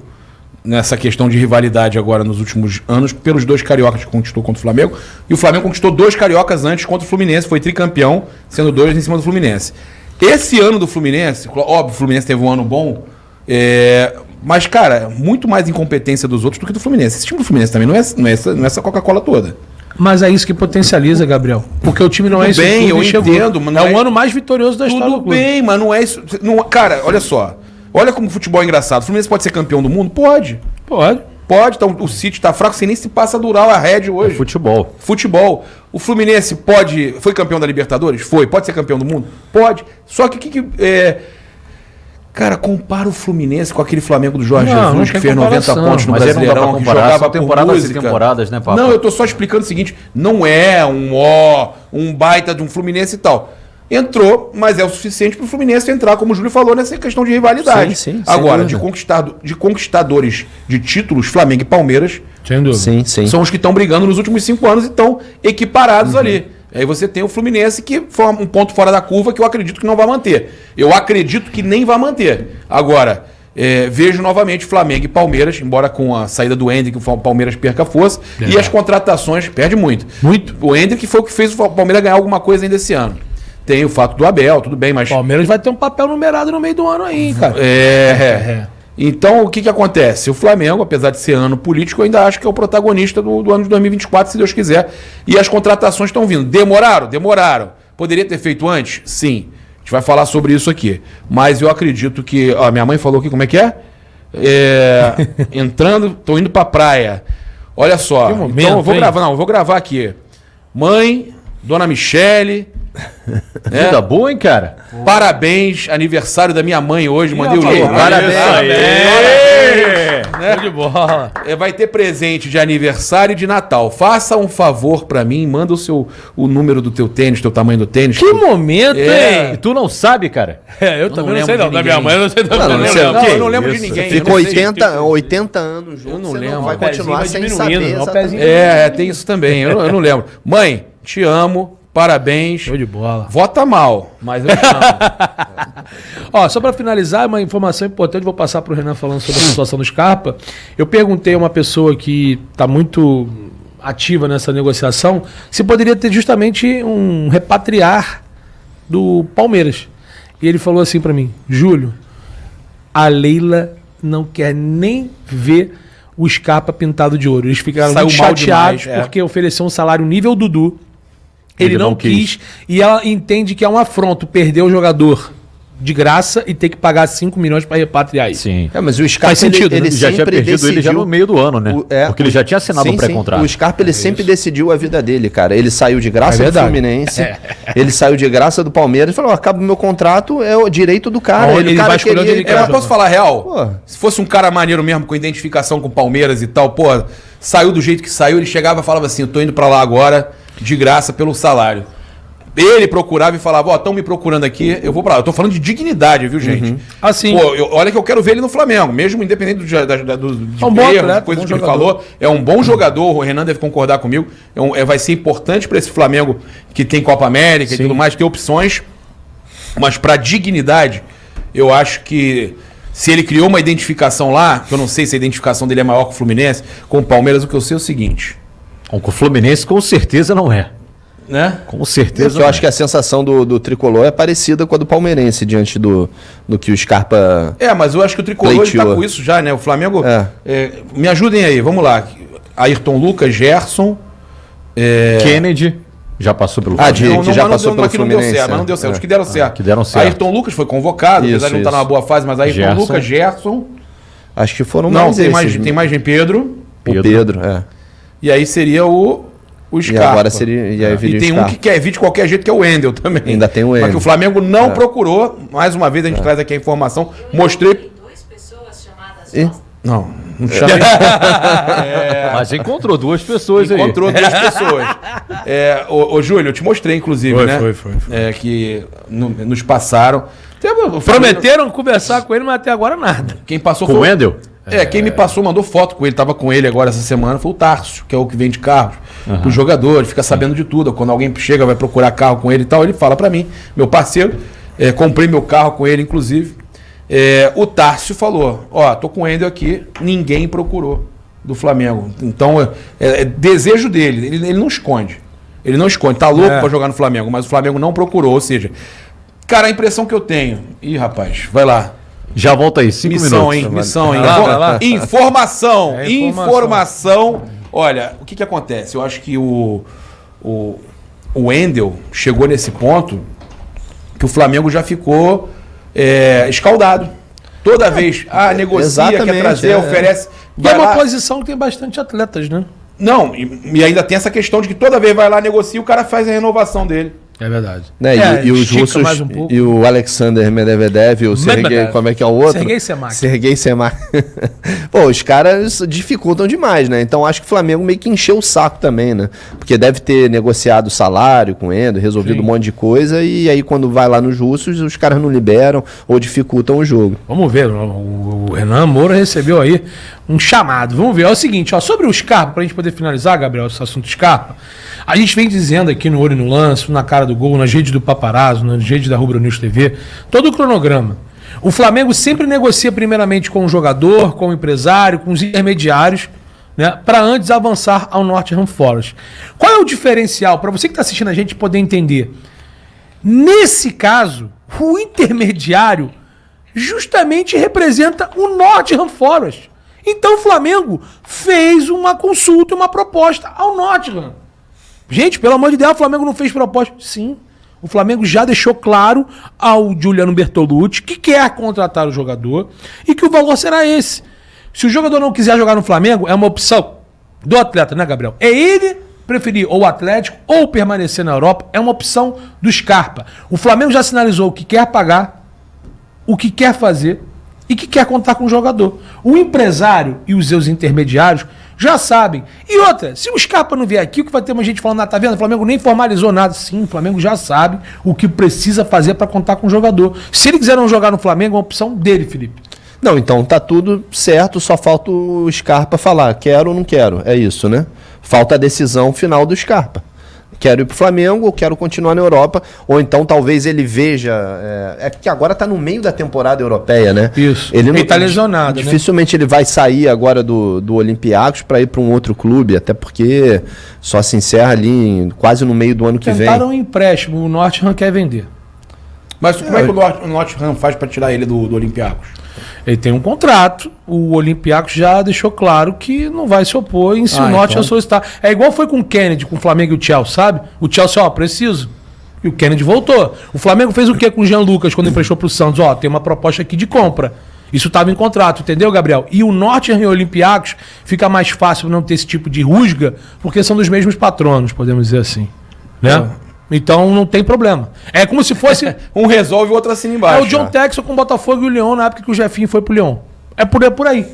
Speaker 2: nessa questão de rivalidade agora nos últimos anos, pelos dois cariocas que conquistou contra o Flamengo, e o Flamengo conquistou 2 cariocas antes contra o Fluminense, foi tricampeão, sendo 2 em cima do Fluminense. Esse ano do Fluminense, óbvio, o Fluminense teve um ano bom, mas, cara, muito mais incompetência dos outros do que do Fluminense. Esse time do Fluminense também não é essa Coca-Cola toda.
Speaker 1: Mas é isso que potencializa, Gabriel. Porque o time não é isso.
Speaker 2: Tudo bem, eu entendo.
Speaker 1: Mas é o ano mais vitorioso da história do clube.
Speaker 2: Tudo bem, mas não é isso. Cara, olha só. Olha como o futebol é engraçado. O Fluminense pode ser campeão do mundo? Pode. Então, o City tá fraco, sem nem se passa a durar a Red hoje. Futebol. O Fluminense foi campeão da Libertadores? Foi. Pode ser campeão do mundo? Pode. Só que cara, compara o Fluminense com aquele Flamengo do Jorge Jesus, que fez 90 pontos no Brasileirão, que jogava
Speaker 3: temporadas e temporadas, né, Papa?
Speaker 2: Não, eu tô só explicando o seguinte, não é um baita de um Fluminense e tal. Entrou, mas é o suficiente para o Fluminense entrar, como o Júlio falou, nessa questão de rivalidade.
Speaker 4: Sim,
Speaker 2: agora, de conquistadores de títulos, Flamengo e Palmeiras
Speaker 1: Sem dúvida.
Speaker 4: Sim, sim.
Speaker 2: São os que estão brigando nos últimos 5 anos e estão equiparados ali. Aí você tem o Fluminense, que foi um ponto fora da curva que eu acredito que não vai manter. Eu acredito que nem vai manter. Agora, vejo novamente Flamengo e Palmeiras, embora com a saída do Hendrick o Palmeiras perca força, e as contratações perde muito.
Speaker 1: Muito.
Speaker 2: O Hendrick foi o que fez o Palmeiras ganhar alguma coisa ainda esse ano. Tem o fato do Abel, tudo bem, mas...
Speaker 1: O Palmeiras vai ter um papel numerado no meio do ano aí, cara.
Speaker 2: Então, o que acontece? O Flamengo, apesar de ser ano político, eu ainda acho que é o protagonista do ano de 2024, se Deus quiser. E as contratações estão vindo. Demoraram? Demoraram. Poderia ter feito antes? Sim. A gente vai falar sobre isso aqui. Mas eu acredito que... Ó, minha mãe falou aqui, como é que é? Entrando, tô indo pra praia. Olha só.
Speaker 1: Momento,
Speaker 2: então, eu vou gravar aqui. Mãe, Dona Michele...
Speaker 3: Vida boa, hein, cara?
Speaker 2: Parabéns, aniversário da minha mãe hoje. Mandei o link.
Speaker 3: Parabéns.
Speaker 1: Show de bola.
Speaker 2: Vai ter presente de aniversário e de Natal. Faça um favor pra mim, manda o número do teu tênis, teu tamanho do tênis.
Speaker 1: Que momento,
Speaker 3: E
Speaker 1: hein?
Speaker 3: tu não sabe, cara?
Speaker 1: Eu também não sei
Speaker 2: lembro
Speaker 1: não.
Speaker 2: de
Speaker 1: Da minha
Speaker 2: ninguém.
Speaker 1: mãe eu não sei também.
Speaker 4: Não,
Speaker 1: Não,
Speaker 4: sei.
Speaker 1: não.
Speaker 2: Eu não lembro de ninguém.
Speaker 4: Ficou
Speaker 2: Eu não sei.
Speaker 4: 80 anos junto,
Speaker 2: Eu não
Speaker 4: você
Speaker 2: lembro.
Speaker 4: vai
Speaker 1: O pezinho
Speaker 4: continuar
Speaker 1: vai
Speaker 4: sem
Speaker 1: diminuindo,
Speaker 4: saber.
Speaker 1: ó, o
Speaker 4: exatamente.
Speaker 1: pezinho.
Speaker 2: Tem isso também. Eu não lembro. Mãe, te amo. Parabéns.
Speaker 1: Show de bola.
Speaker 2: Vota mal, mas eu te amo.
Speaker 1: Ó, só para finalizar, uma informação importante, vou passar para o Renan falando sobre a situação do Scarpa. Eu perguntei a uma pessoa que está muito ativa nessa negociação se poderia ter justamente um repatriar do Palmeiras. E ele falou assim para mim: Júlio, a Leila não quer nem ver o Scarpa pintado de ouro. Eles ficaram
Speaker 2: Saiu
Speaker 1: muito
Speaker 2: mal
Speaker 1: chateados
Speaker 2: demais,
Speaker 1: porque ofereceu um salário nível Dudu. Ele não quis. E ela entende que é um afronto perder o jogador de graça e ter que pagar 5 milhões para repatriar isso.
Speaker 3: Sim.
Speaker 4: Mas o Scarpa,
Speaker 1: Faz sentido,
Speaker 4: ele
Speaker 1: né?
Speaker 3: Já tinha
Speaker 4: sempre
Speaker 3: perdido ele já no meio do ano, né? Porque ele já tinha assinado um pré-contrato.
Speaker 4: O Scarpa, ele sempre decidiu a vida dele, cara. Ele saiu de graça do
Speaker 1: verdade.
Speaker 4: Fluminense, ele saiu de graça do Palmeiras e falou, acaba o meu contrato, é o direito do cara.
Speaker 1: Ele
Speaker 4: cara
Speaker 1: vai escolher onde ele quer.
Speaker 2: Mas posso falar a real?
Speaker 4: Pô.
Speaker 2: Se fosse um cara maneiro mesmo, com identificação com o Palmeiras e tal, pô, saiu do jeito que saiu, ele chegava e falava assim, eu tô indo pra lá agora, de graça, pelo salário. Ele procurava e falava, ó, estão me procurando aqui, eu vou pra lá. Eu tô falando de dignidade, viu, gente?
Speaker 1: Assim.
Speaker 2: Pô, olha que eu quero ver ele no Flamengo, mesmo independente de
Speaker 1: um bom
Speaker 2: erros,
Speaker 1: atleta,
Speaker 2: coisas
Speaker 1: bom
Speaker 2: que ele
Speaker 1: jogador.
Speaker 2: falou. É um bom jogador, o Renan deve concordar comigo. Vai ser importante pra esse Flamengo que tem Copa América e tudo mais, ter opções. Mas pra dignidade, eu acho que se ele criou uma identificação lá, que eu não sei se a identificação dele é maior que o Fluminense, com o Palmeiras, o que eu sei é o seguinte,
Speaker 3: Com o Fluminense, com certeza não é.
Speaker 2: né?
Speaker 3: Com certeza.
Speaker 4: Eu acho que a sensação do tricolor é parecida com a do palmeirense, diante do que o Scarpa...
Speaker 2: Mas eu acho que o Tricolor ele tá
Speaker 4: Pleiteou.
Speaker 2: com isso já, né? O Flamengo... me ajudem aí, vamos lá. Ayrton Lucas, Gerson...
Speaker 3: Kennedy já passou pelo
Speaker 4: Ah, de- que já
Speaker 2: mas
Speaker 4: passou pelo
Speaker 2: aqui não deu
Speaker 4: Fluminense,
Speaker 2: certo, mas não deu certo. Os que deram certo.
Speaker 3: que deram certo.
Speaker 2: Ayrton Lucas foi convocado,
Speaker 4: Isso,
Speaker 2: apesar de não estar
Speaker 4: isso.
Speaker 2: numa boa fase, mas Ayrton
Speaker 3: Gerson.
Speaker 2: Lucas, Gerson...
Speaker 4: Acho que foram
Speaker 2: Não,
Speaker 4: mais
Speaker 2: tem
Speaker 4: esses.
Speaker 2: mais em Pedro.
Speaker 4: O Pedro,
Speaker 2: E aí seria o
Speaker 4: E
Speaker 2: Scarpa.
Speaker 4: agora seria... E aí viria
Speaker 2: E
Speaker 4: o
Speaker 2: tem um
Speaker 4: Scarpa.
Speaker 2: que quer vir de qualquer jeito, que é o Wendel também.
Speaker 4: Ainda tem o
Speaker 2: Mas
Speaker 4: Wendel.
Speaker 2: que o Flamengo não procurou. Mais uma vez a gente traz aqui a informação. Mostrei...
Speaker 6: Duas pessoas chamadas
Speaker 4: Ih,
Speaker 2: Não chama
Speaker 3: Mas encontrou duas pessoas aí.
Speaker 2: Encontrou duas pessoas. Ô, Júlio, eu te mostrei, inclusive,
Speaker 1: Foi,
Speaker 2: né?
Speaker 1: foi.
Speaker 2: Que nos passaram.
Speaker 1: Prometeram conversar com ele, mas até agora nada.
Speaker 2: Quem passou
Speaker 3: Com o
Speaker 2: foi.
Speaker 3: Wendel?
Speaker 2: Quem me passou, mandou foto com ele, tava com ele agora essa semana, foi o Tarso, que é o que vende carros pro jogador, ele fica sabendo de tudo. Quando alguém chega, vai procurar carro com ele e tal, ele fala pra mim, meu parceiro, comprei meu carro com ele, inclusive. O Tarso falou, ó, tô com o Wendel aqui, ninguém procurou do Flamengo. Então, é desejo dele, ele não esconde. Ele não esconde, tá louco pra jogar no Flamengo, mas o Flamengo não procurou, ou seja, cara, a impressão que eu tenho... Ih, rapaz, vai lá.
Speaker 3: Já volta aí, 5
Speaker 2: Missão,
Speaker 3: minutos.
Speaker 2: hein? Missão, hein?
Speaker 1: Vai lá.
Speaker 2: Informação.
Speaker 1: Informação.
Speaker 2: Olha, o que acontece? Eu acho que o Wendel chegou nesse ponto que o Flamengo já ficou escaldado. Toda vez, negocia, quer
Speaker 4: exatamente,
Speaker 2: trazer, oferece.
Speaker 1: E é
Speaker 2: Vai
Speaker 1: uma
Speaker 2: lá.
Speaker 1: posição que tem bastante atletas, né?
Speaker 2: Não, e ainda tem essa questão de que toda vez vai lá, negocia, o cara faz a renovação dele.
Speaker 1: É verdade.
Speaker 4: Né, e os
Speaker 1: estica
Speaker 4: russos,
Speaker 1: mais um pouco.
Speaker 4: e o Alexander Medvedev, o Sergei,
Speaker 1: Medvedev.
Speaker 4: como é que é o outro?
Speaker 1: Sergei Semak.
Speaker 4: Sergei Semak. Pô, os caras dificultam demais, né? Então acho que o Flamengo meio que encheu o saco também, né? Porque deve ter negociado o salário com o Endo, resolvido um monte de coisa, e aí quando vai lá nos russos, os caras não liberam ou dificultam o jogo.
Speaker 1: Vamos ver, o Renan Moura recebeu aí um chamado. Vamos ver. É o seguinte, ó, sobre o Scarpa, pra gente poder finalizar, Gabriel, esse assunto Scarpa, a gente vem dizendo aqui no Olho no Lance, na Cara do Gol, nas redes do Paparazzo, nas redes da Rubro News TV, todo o cronograma. O Flamengo sempre negocia primeiramente com o jogador, com o empresário, com os intermediários, né, para antes avançar ao Nottingham Forest. Qual é o diferencial, para você que está assistindo a gente poder entender? Nesse caso, o intermediário justamente representa o Nottingham Forest. Então o Flamengo fez uma consulta, uma proposta ao Nottingham. Gente, pelo amor de Deus, o Flamengo não fez proposta? Sim. O Flamengo já deixou claro ao Giuliano Bertolucci que quer contratar o jogador e que o valor será esse. Se o jogador não quiser jogar no Flamengo, é uma opção do atleta, né, Gabriel? É ele preferir ou o Atlético ou permanecer na Europa, é uma opção do Scarpa. O Flamengo já sinalizou o que quer pagar, o que quer fazer e que quer contar com o jogador. O empresário e os seus intermediários já sabem. E outra, se o Scarpa não vier aqui, o que vai ter uma gente falando, tá vendo? O Flamengo nem formalizou nada. Sim, o Flamengo já sabe o que precisa fazer para contar com o jogador. Se ele quiser não jogar no Flamengo, é uma opção dele, Felipe.
Speaker 4: Não, então tá tudo certo, só falta o Scarpa falar, quero ou não quero, é isso, né? Falta a decisão final do Scarpa. Quero ir pro Flamengo ou quero continuar na Europa, ou então talvez ele veja... É porque agora tá no meio da temporada europeia, né?
Speaker 1: Isso,
Speaker 4: ele não
Speaker 1: tá lesionado,
Speaker 4: dificilmente ele vai sair agora do Olympiacos para ir para um outro clube, até porque só se encerra ali quase no meio do ano que vem.
Speaker 1: Tentaram um empréstimo, o Nottingham quer vender.
Speaker 2: Mas como é que o Nottingham faz para tirar ele do Olympiacos?
Speaker 1: Ele tem um contrato, o Olympiacos já deixou claro que não vai se opor em se o Nottingham solicitar. É igual foi com o Kennedy, com o Flamengo e o Chelsea, sabe? O Chelsea, ó, preciso. E o Kennedy voltou. O Flamengo fez o quê com o Jean Lucas quando emprestou pro Santos? Ó, tem uma proposta aqui de compra. Isso estava em contrato, entendeu, Gabriel? E o Nottingham e o Olympiacos fica mais fácil não ter esse tipo de rusga, porque são dos mesmos patronos, podemos dizer assim. Né? Então não tem problema. É como se fosse...
Speaker 2: um resolve e o outro assina embaixo.
Speaker 1: É o John Texel com o Botafogo e o Lyon na época que o Jefinho foi pro Lyon. É por aí.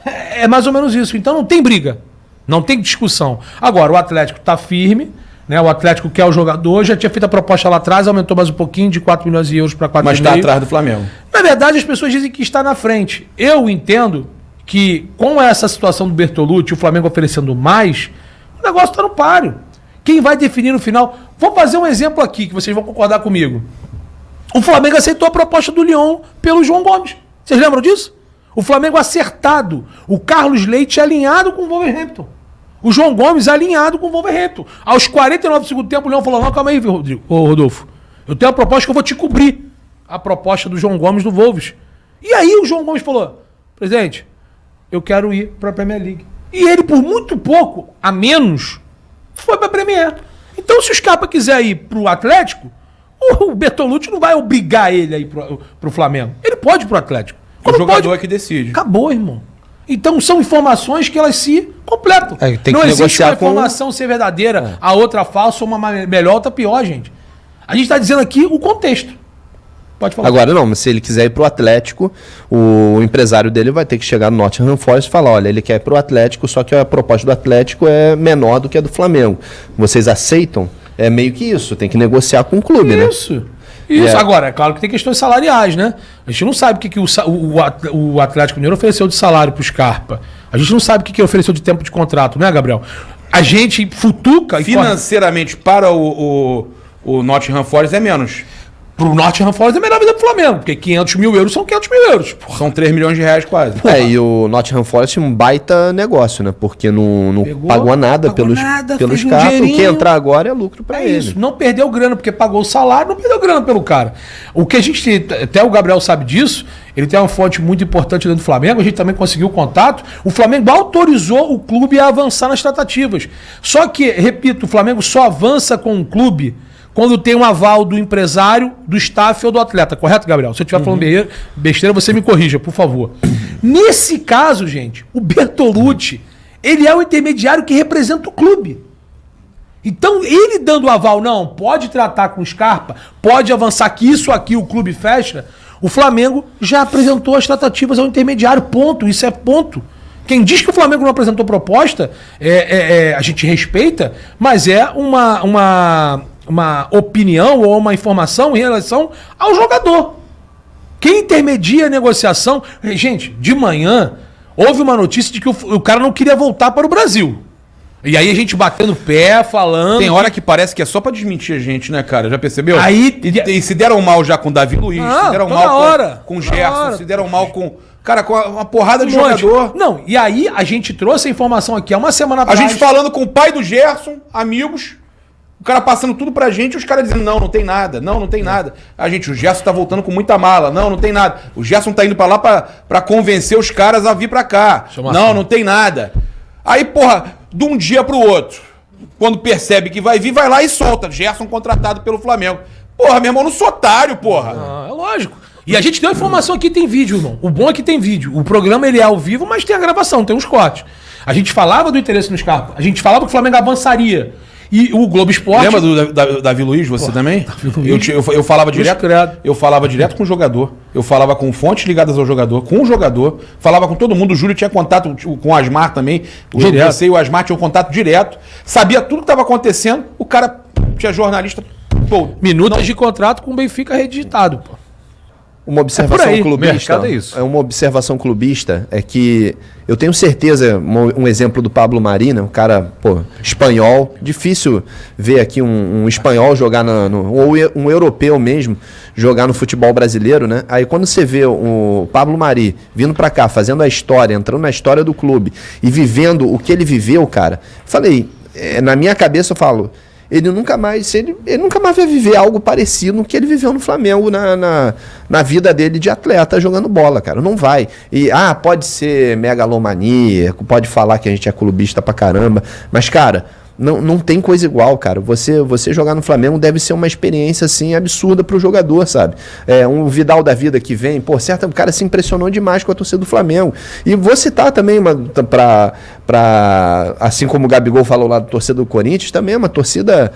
Speaker 1: É mais ou menos isso. Então não tem briga. Não tem discussão. Agora, o Atlético tá firme, né? O Atlético quer o jogador, já tinha feito a proposta lá atrás, aumentou mais um pouquinho de 4 milhões de euros para 4,5.
Speaker 2: Mas está atrás do Flamengo.
Speaker 1: Na verdade, as pessoas dizem que está na frente. Eu entendo que com essa situação do Bertolucci, o Flamengo oferecendo mais, o negócio está no páreo. Quem vai definir no final... Vou fazer um exemplo aqui, que vocês vão concordar comigo. O Flamengo aceitou a proposta do Lyon pelo João Gomes. Vocês lembram disso? O Flamengo acertado. O Carlos Leite alinhado com o Wolverhampton. O João Gomes alinhado com o Wolverhampton. Aos 49 do segundo tempo, o Leão falou, não, calma aí, Rodolfo. Eu tenho uma proposta que eu vou te cobrir. A proposta do João Gomes do Wolves. E aí o João Gomes falou, presidente, eu quero ir para a Premier League. E ele, por muito pouco, a menos, foi para a Premier. Então, se o Scarpa quiser ir pro Atlético, o Bertolucci não vai obrigar ele a ir pro Flamengo. Ele pode ir pro Atlético.
Speaker 2: O jogador é que decide.
Speaker 1: Acabou, irmão. Então, são informações que elas se completam.
Speaker 4: Tem
Speaker 1: não
Speaker 4: que
Speaker 1: existe uma
Speaker 4: negociar
Speaker 1: informação ser verdadeira, a outra falsa, uma melhor, outra pior, gente. A gente está dizendo aqui o contexto. Pode falar.
Speaker 4: Agora não, mas se ele quiser ir pro Atlético, o empresário dele vai ter que chegar no Nottingham Forest e falar, olha, ele quer ir pro Atlético, só que a proposta do Atlético é menor do que a do Flamengo. Vocês aceitam? É meio que isso, tem que negociar com o clube, né?
Speaker 1: Isso. Agora, é claro que tem questões salariais, né? A gente não sabe o que o Atlético Mineiro ofereceu de salário pro Scarpa. A gente não sabe o que ofereceu de tempo de contrato, né, Gabriel? A gente futuca...
Speaker 2: Financeiramente, para o Nottingham Forest é menos.
Speaker 1: Pro Nottingham Forest é melhor vida pro Flamengo, porque 500 mil euros são 500 mil euros.
Speaker 2: Porra. São 3 milhões de reais quase.
Speaker 4: E o Nottingham Forest é um baita negócio, né? Porque não pagou nada pelos caras. O que entrar agora é lucro pra ele.
Speaker 1: Isso, não perdeu grana, porque pagou o salário, não perdeu grana pelo cara. O que a gente, até o Gabriel sabe disso, ele tem uma fonte muito importante dentro do Flamengo, a gente também conseguiu contato, o Flamengo autorizou o clube a avançar nas tratativas. Só que, repito, o Flamengo só avança com o clube quando tem um aval do empresário, do staff ou do atleta. Correto, Gabriel? Se eu estiver falando besteira, você me corrija, por favor. Nesse caso, gente, o Bertolucci, ele é o intermediário que representa o clube. Então, ele dando o aval, não, pode tratar com o Scarpa, pode avançar que isso aqui o clube fecha, o Flamengo já apresentou as tratativas ao intermediário, ponto, isso é ponto. Quem diz que o Flamengo não apresentou proposta, a gente respeita, mas é uma opinião ou uma informação em relação ao jogador. Quem intermedia a negociação... Gente, de manhã, houve uma notícia de que o cara não queria voltar para o Brasil. E aí a gente batendo o pé, falando...
Speaker 2: Tem hora que parece que é só pra desmentir a gente, né, cara? Já percebeu?
Speaker 1: Aí...
Speaker 2: E se deram mal já com o Davi Luiz, se deram mal com o Gerson, se deram mal com... Cara, com uma porrada de jogador.
Speaker 1: Não, e aí a gente trouxe a informação aqui há uma semana atrás.
Speaker 2: A gente falando com o pai do Gerson, amigos, o cara passando tudo pra gente, os caras dizendo, não tem nada, não tem nada. A gente, o Gerson tá voltando com muita mala, não tem nada. O Gerson tá indo pra lá pra convencer os caras a vir pra cá. Não tem nada. Aí, porra, de um dia pro outro, quando percebe que vai vir, vai lá e solta. Gerson contratado pelo Flamengo. Porra, meu irmão, não sou otário, porra.
Speaker 1: É lógico. E a gente deu informação aqui, tem vídeo, irmão. O bom é que tem vídeo. O programa ele é ao vivo, mas tem a gravação, tem uns cortes. A gente falava do interesse no Scarpa. A gente falava que o Flamengo avançaria. E o Globo Esporte...
Speaker 2: Lembra do Davi Luiz, você também? Eu falava direto. Eu falava direto com o jogador. Eu falava com fontes ligadas ao jogador, com o jogador. Falava com todo mundo. O Júlio tinha contato com o Asmar também. Você e o Asmar tinham contato direto. Sabia tudo que estava acontecendo. O cara tinha jornalista... Pô,
Speaker 1: minutos de contrato com o Benfica redigitado, pô.
Speaker 4: Uma observação clubista.
Speaker 3: É isso.
Speaker 4: Uma observação clubista é que eu tenho certeza, um exemplo do Pablo Marina, um cara, pô, espanhol, difícil ver aqui um espanhol jogar ou um europeu mesmo jogar no futebol brasileiro, né? Aí quando você vê o Pablo Mari vindo pra cá, fazendo a história, entrando na história do clube e vivendo o que ele viveu, cara, falei, na minha cabeça eu falo, ele nunca mais vai viver algo parecido no que ele viveu no Flamengo na vida dele de atleta jogando bola, cara. Não vai. E, pode ser megalomaníaco, pode falar que a gente é clubista pra caramba, mas, cara, não tem coisa igual, cara. Você jogar no Flamengo deve ser uma experiência, assim, absurda pro jogador, sabe? Um Vidal da vida que vem, pô, certo, o cara se impressionou demais com a torcida do Flamengo. E vou citar também, assim como o Gabigol falou lá da torcida do Corinthians, também é uma torcida...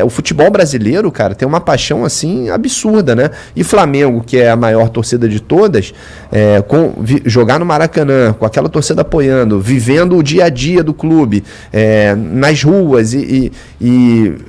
Speaker 4: o futebol brasileiro, cara, tem uma paixão, assim, absurda, né? E Flamengo, que é a maior torcida de todas, jogar no Maracanã, com aquela torcida apoiando, vivendo o dia a dia do clube, nas ruas, e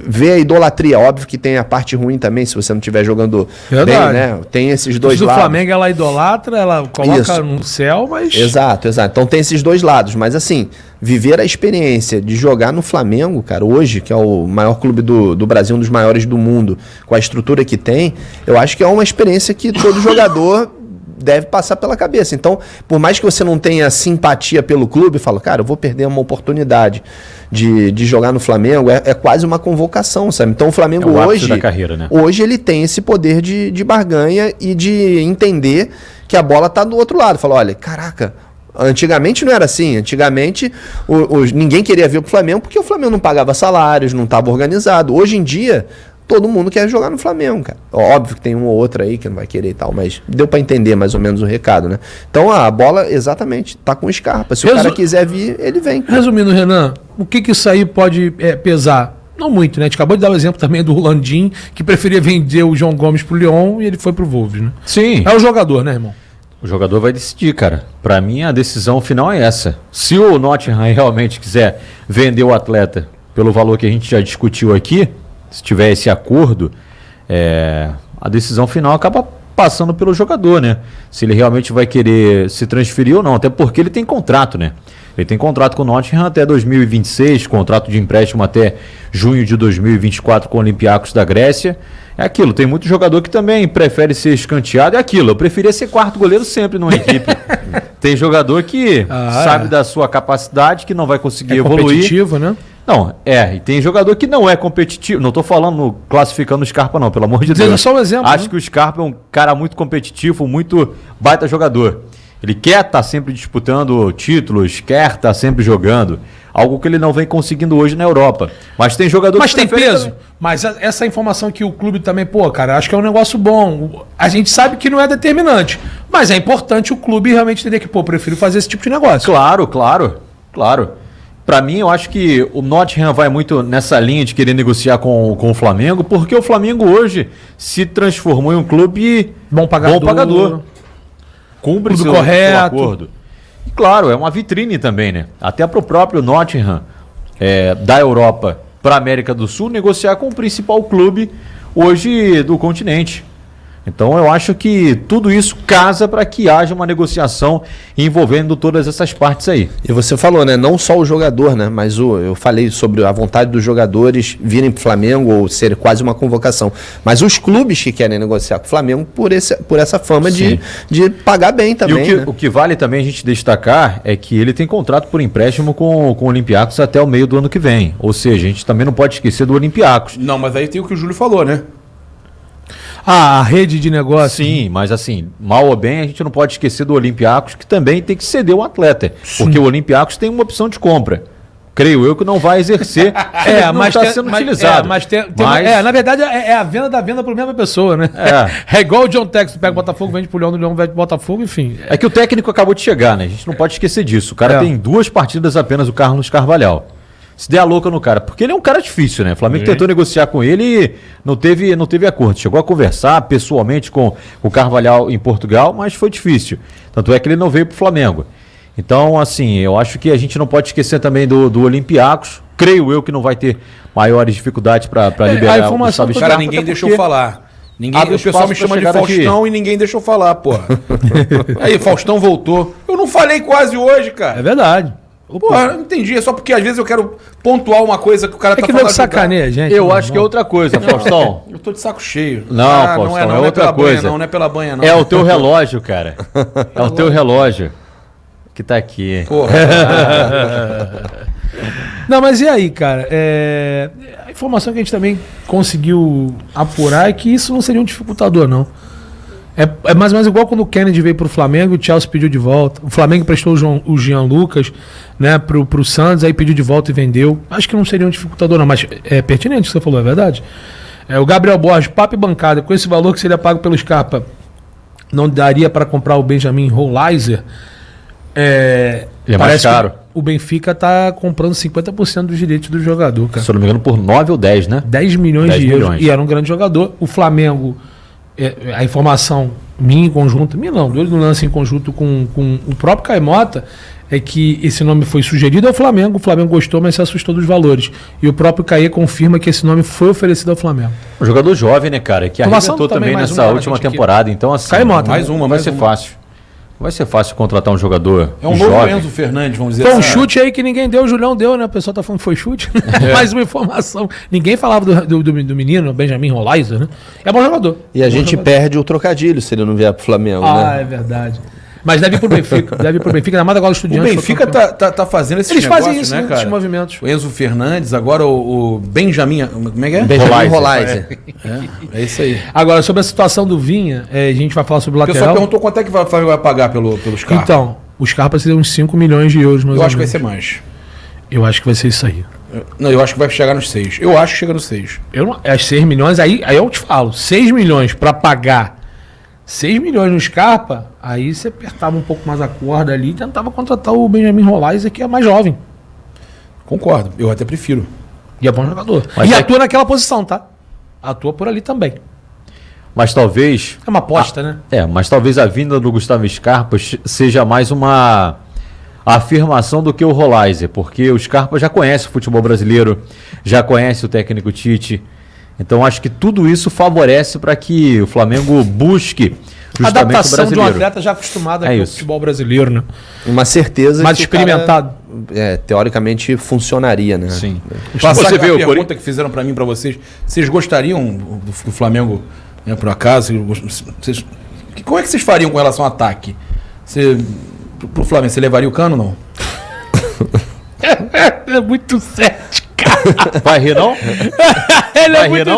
Speaker 4: ver a idolatria. Óbvio que tem a parte ruim também, se você não estiver jogando bem, né? Tem esses dois lados.
Speaker 1: Do Flamengo ela idolatra, ela coloca no céu, mas...
Speaker 4: Exato. Então tem esses dois lados, mas assim, viver a experiência de jogar no Flamengo, cara, hoje, que é o maior clube do Brasil, um dos maiores do mundo, com a estrutura que tem, eu acho que é uma experiência que todo jogador deve passar pela cabeça. Então, por mais que você não tenha simpatia pelo clube, fala, cara, eu vou perder uma oportunidade de jogar no Flamengo, é quase uma convocação, sabe? Então o Flamengo hoje,
Speaker 3: da carreira, né?
Speaker 4: Hoje ele tem esse poder de barganha e de entender que a bola tá do outro lado. Fala, olha, caraca, antigamente não era assim. Antigamente ninguém queria vir pro Flamengo porque o Flamengo não pagava salários, não estava organizado. Hoje em dia, todo mundo quer jogar no Flamengo, cara. Óbvio que tem um ou outro aí que não vai querer e tal, mas deu pra entender mais ou menos o recado, né? Então a bola, exatamente, tá com o Scarpa. Se o cara quiser vir, ele vem.
Speaker 1: Resumindo, Renan, o que isso aí pode pesar? Não muito, né? A gente acabou de dar o exemplo também do Landim, que preferia vender o João Gomes pro Lyon e ele foi pro Wolves, né?
Speaker 3: Sim.
Speaker 1: É o jogador, né, irmão?
Speaker 3: O jogador vai decidir, cara. Pra mim, a decisão final é essa. Se o Nottingham realmente quiser vender o atleta pelo valor que a gente já discutiu aqui, se tiver esse acordo, a decisão final acaba passando pelo jogador, né? Se ele realmente vai querer se transferir ou não, até porque ele tem contrato, né? Ele tem contrato com o Nottingham até 2026, contrato de empréstimo até junho de 2024 com o Olympiacos da Grécia. É aquilo, tem muito jogador que também prefere ser escanteado. É aquilo, eu preferia ser quarto goleiro sempre numa equipe. Tem jogador que sabe da sua capacidade, que não vai conseguir evoluir.
Speaker 1: Competitivo, né?
Speaker 3: Não, e tem jogador que não é competitivo. Não tô falando, classificando o Scarpa não, pelo amor de Deus.
Speaker 1: É só um exemplo.
Speaker 3: Acho que o Scarpa é um cara muito competitivo, muito baita jogador. Ele quer estar sempre disputando títulos, quer estar sempre jogando. Algo que ele não vem conseguindo hoje na Europa. Mas tem jogador
Speaker 1: que tem peso. Também. Mas essa informação que o clube também, cara, acho que é um negócio bom. A gente sabe que não é determinante. Mas é importante o clube realmente entender que, prefiro fazer esse tipo de negócio.
Speaker 3: Claro. Pra mim, eu acho que o Nottingham vai muito nessa linha de querer negociar com o Flamengo, porque o Flamengo hoje se transformou em um clube
Speaker 1: bom pagador.
Speaker 3: Cumpre seu acordo. E claro, é uma vitrine também, né? Até para o próprio Nottingham da Europa para a América do Sul negociar com o principal clube hoje do continente. Então eu acho que tudo isso casa para que haja uma negociação envolvendo todas essas partes aí.
Speaker 4: E você falou, né? Não só o jogador, né? Mas eu falei sobre a vontade dos jogadores virem para o Flamengo ou ser quase uma convocação. Mas os clubes que querem negociar com o Flamengo por essa fama de pagar bem também.
Speaker 3: E o que vale também a gente destacar é que ele tem contrato por empréstimo com o Olympiacos até o meio do ano que vem. Ou seja, a gente também não pode esquecer do Olympiacos.
Speaker 2: Não, mas aí tem o que o Júlio falou, né?
Speaker 1: A rede de negócio.
Speaker 3: Sim, mas assim, mal ou bem, a gente não pode esquecer do Olympiacos, que também tem que ceder o atleta. Porque o Olympiacos tem uma opção de compra. Creio eu que não vai exercer. Não está sendo utilizado.
Speaker 1: Na verdade, é a venda da venda para a mesma pessoa, né? É igual o John Texton, pega o Botafogo, vende pro Leão, do Leão vende pro Botafogo, enfim.
Speaker 3: É que o técnico acabou de chegar, né? A gente não pode esquecer disso. O cara tem 2 partidas apenas, o Carlos Carvalhal. Se der a louca no cara, porque ele é um cara difícil, né? O Flamengo tentou negociar com ele e não teve acordo. Chegou a conversar pessoalmente com o Carvalhal em Portugal, mas foi difícil. Tanto é que ele não veio pro Flamengo. Então, assim, eu acho que a gente não pode esquecer também do Olympiacos. Creio eu que não vai ter maiores dificuldades para liberar
Speaker 1: a informação.
Speaker 2: Cara, ninguém deixou falar. O pessoal me chama de Faustão e ninguém deixou falar, porra. Aí, Faustão voltou. Eu não falei quase hoje, cara.
Speaker 1: É verdade.
Speaker 2: Porra, não entendi. É só porque às vezes eu quero pontuar uma coisa que o cara tá falando.
Speaker 1: É que sacaneia, gente.
Speaker 3: Eu acho que é outra coisa, Faustão.
Speaker 2: Eu tô de saco cheio.
Speaker 3: Não, Faustão, é outra coisa.
Speaker 2: Não é pela banha, não.
Speaker 3: É o teu relógio, cara. É o teu relógio que tá aqui.
Speaker 2: Porra.
Speaker 1: Não, mas e aí, cara? A informação que a gente também conseguiu apurar é que isso não seria um dificultador, não. É mais ou menos igual quando o Kennedy veio pro Flamengo e o Chelsea pediu de volta. O Flamengo prestou o Jean Lucas, né, pro Santos, aí pediu de volta e vendeu. Acho que não seria um dificultador, não, mas é pertinente o que você falou, é verdade. O Gabriel Borges, papo e bancada, com esse valor que seria pago pelo Scarpa, não daria para comprar o Benjamin Rolaiser.
Speaker 3: Ele é mais caro.
Speaker 1: O Benfica tá comprando 50% dos direitos do jogador, cara.
Speaker 3: Se eu não me engano, por 9 ou 10, né?
Speaker 1: 10 milhões de euros. E era um grande jogador. O Flamengo, a informação minha em conjunto, minha não, do lance em conjunto com o próprio Caimota, é que esse nome foi sugerido ao Flamengo, o Flamengo gostou, mas se assustou dos valores. E o próprio Caê confirma que esse nome foi oferecido ao Flamengo.
Speaker 3: Um jogador jovem, né, cara? Que arrebentou também nessa última temporada. Então, assim,
Speaker 1: Caimota,
Speaker 3: vai ser fácil. Vai ser fácil contratar um jogador
Speaker 2: É um novo Enzo Fernandes, vamos dizer
Speaker 1: assim. Foi um chute aí que ninguém deu, o Julião deu, né? O pessoal tá falando que foi chute. Mais uma informação. Ninguém falava do menino, Benjamin Rolaiser, né? É bom jogador.
Speaker 4: E a gente perde o trocadilho se ele não vier pro Flamengo, né?
Speaker 1: É verdade. Mas deve ir pro Benfica. Ainda mais agora o Estudiantes.
Speaker 2: O Benfica tá fazendo esses
Speaker 1: negócios,
Speaker 2: fazem isso,
Speaker 1: né, cara? Esses movimentos.
Speaker 2: O Enzo Fernandes, agora o Benjamin... Como é que é?
Speaker 4: Benjamin Rolaiser.
Speaker 2: É isso aí.
Speaker 1: Agora, sobre a situação do Vinha, a gente vai falar sobre o lateral.
Speaker 2: O pessoal perguntou quanto é que o Flamengo vai pagar pelo Scarpa.
Speaker 1: Então, o Scarpa seria uns 5 milhões de euros.
Speaker 2: Eu acho que vai ser mais.
Speaker 1: Eu acho que vai ser isso aí.
Speaker 2: Não, eu acho que vai chegar nos 6. Eu acho que chega nos 6.
Speaker 1: As 6 milhões, aí eu te falo. 6 milhões para pagar 6 milhões no Scarpa, aí você apertava um pouco mais a corda ali e tentava contratar o Benjamin Rolaiser, que é mais jovem.
Speaker 2: Concordo, eu até prefiro.
Speaker 1: E é bom jogador. Mas atua naquela posição, tá? Atua por ali também.
Speaker 3: Mas talvez...
Speaker 1: É uma aposta, né?
Speaker 3: Mas talvez a vinda do Gustavo Scarpa seja mais uma afirmação do que o Rolaiser, porque o Scarpa já conhece o futebol brasileiro, já conhece o técnico Tite. Então acho que tudo isso favorece para que o Flamengo busque justamente
Speaker 1: a adaptação
Speaker 3: o brasileiro.
Speaker 1: De um atleta já acostumado com o futebol brasileiro, né?
Speaker 4: Uma certeza
Speaker 1: mais experimentado.
Speaker 4: Teoricamente funcionaria, né?
Speaker 2: Sim. Você vê a pergunta que fizeram para mim, para vocês. Vocês gostariam que o Flamengo, né, por acaso, como é que vocês fariam com relação ao ataque? Pro Flamengo, você levaria o Cano ou não?
Speaker 1: É muito cético.
Speaker 3: Vai rir, não?
Speaker 1: Ele é muito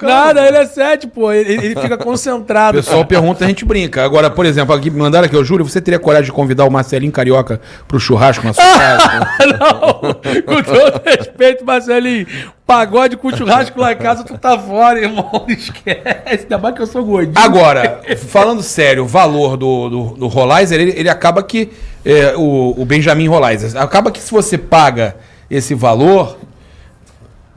Speaker 1: nada, ele é 7, pô. Ele fica concentrado.
Speaker 2: O pessoal pergunta, a gente brinca. Agora, por exemplo, aqui mandaram aqui, Júlio, você teria coragem de convidar o Marcelinho Carioca pro churrasco na sua casa?
Speaker 1: Não, com todo respeito, Marcelinho. Pagode com churrasco lá em casa, tu tá fora, irmão. Esquece. Ainda mais que eu sou gordinho.
Speaker 2: Agora, falando sério, o valor do Rolaiser, ele acaba que... o Benjamin Rolaiser, acaba que se você paga esse valor...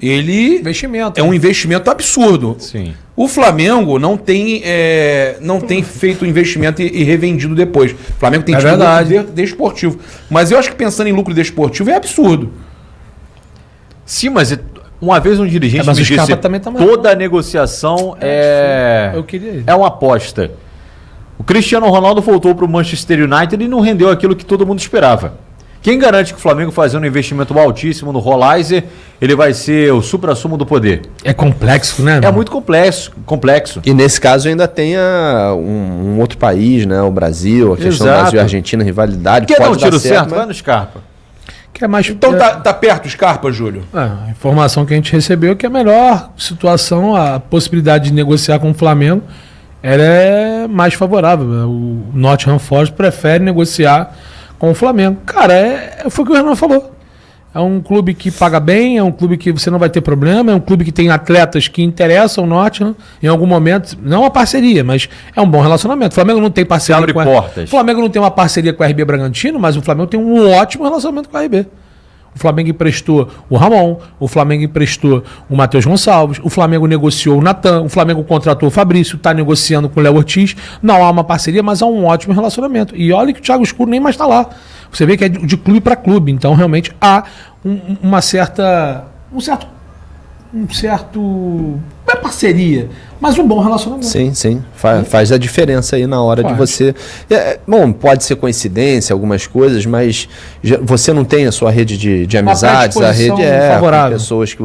Speaker 2: Ele
Speaker 1: investimento,
Speaker 2: é um investimento absurdo.
Speaker 3: Sim.
Speaker 2: O Flamengo não tem feito investimento e revendido depois. O Flamengo tem tido lucro desportivo. Mas eu acho que pensando em lucro desportivo é absurdo.
Speaker 3: Sim, mas Uma vez um dirigente
Speaker 1: mas
Speaker 3: me
Speaker 1: o Scarpa
Speaker 3: disse,
Speaker 1: também tá marcando.
Speaker 3: toda a negociação
Speaker 1: Eu queria.
Speaker 3: é uma aposta. O Cristiano Ronaldo voltou para o Manchester United e não rendeu aquilo que todo mundo esperava. Quem garante que o Flamengo, fazendo um investimento altíssimo no Rolaiser, ele vai ser o supra-sumo do poder?
Speaker 1: É complexo, né?
Speaker 3: É muito complexo.
Speaker 4: E nesse caso ainda tem um outro país, né? O Brasil, a questão do
Speaker 3: Exato.
Speaker 4: Brasil e Argentina, rivalidade.
Speaker 3: Quer dar um
Speaker 4: pode
Speaker 3: tiro
Speaker 4: certo,
Speaker 3: certo?
Speaker 4: mas-
Speaker 3: Vai no Scarpa.
Speaker 1: Que é mais,
Speaker 2: Então tá perto o Scarpa, Júlio?
Speaker 1: A informação que a gente recebeu é que a melhor situação, a possibilidade de negociar com o Flamengo, ela é mais favorável. O Nottingham Forest prefere negociar com o Flamengo. Cara, foi o que o Renan falou. É um clube que paga bem, é um clube que você não vai ter problema, é um clube que tem atletas que interessam o Nottingham em algum momento. Não uma parceria, mas é um bom relacionamento. O Flamengo não tem parceria
Speaker 3: Abre
Speaker 1: com
Speaker 3: portas.
Speaker 1: O Flamengo não tem uma parceria com a RB Bragantino, mas o Flamengo tem um ótimo relacionamento com a RB. O Flamengo emprestou o Ramon, o Flamengo emprestou o Matheus Gonçalves, o Flamengo negociou o Natan, o Flamengo contratou o Fabrício, está negociando com o Léo Ortiz. Não há uma parceria, mas há um ótimo relacionamento. E olha que o Thiago Escuro nem mais está lá. Você vê que é de clube para clube. Então, realmente, há um certo. Não é parceria, mas um bom relacionamento.
Speaker 4: Sim, sim. Faz a diferença aí na hora de você. Bom, pode ser coincidência, algumas coisas, mas você não tem a sua rede de amizades, a rede
Speaker 1: favorável.
Speaker 4: com pessoas que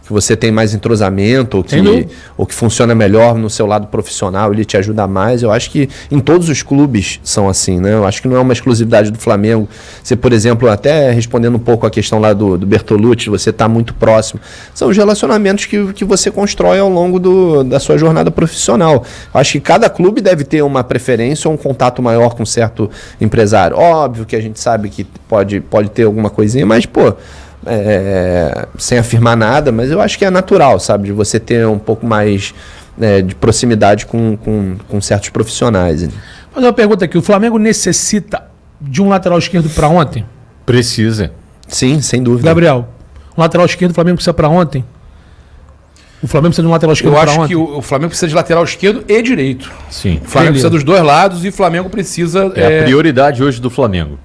Speaker 4: você tem mais entrosamento,
Speaker 1: Sem dúvida.
Speaker 4: ou que funciona melhor no seu lado profissional, ele te ajuda mais. Eu acho que em todos os clubes são assim, né? Eu acho que não é uma exclusividade do Flamengo. Você, por exemplo, até respondendo um pouco a questão lá do Bertolucci, você está muito próximo. São os relacionamentos que você constrói ao longo da sua jornada profissional. Eu acho que cada clube deve ter uma preferência ou um contato maior com um certo empresário. Óbvio que a gente sabe que pode ter alguma coisinha, mas, pô, sem afirmar nada, mas eu acho que é natural, sabe? De você ter um pouco mais de proximidade com certos profissionais.
Speaker 1: Vou fazer uma pergunta aqui. O Flamengo necessita de um lateral esquerdo para ontem?
Speaker 3: Precisa.
Speaker 4: Sim, sem dúvida.
Speaker 1: Gabriel, um lateral esquerdo o Flamengo precisa para ontem? O Flamengo precisa de um lateral esquerdo
Speaker 2: Eu
Speaker 1: para
Speaker 2: acho
Speaker 1: ontem?
Speaker 2: que o Flamengo precisa de lateral esquerdo e direito.
Speaker 3: Sim.
Speaker 2: O Flamengo precisa dos dois lados e o Flamengo precisa...
Speaker 3: É a prioridade hoje do Flamengo.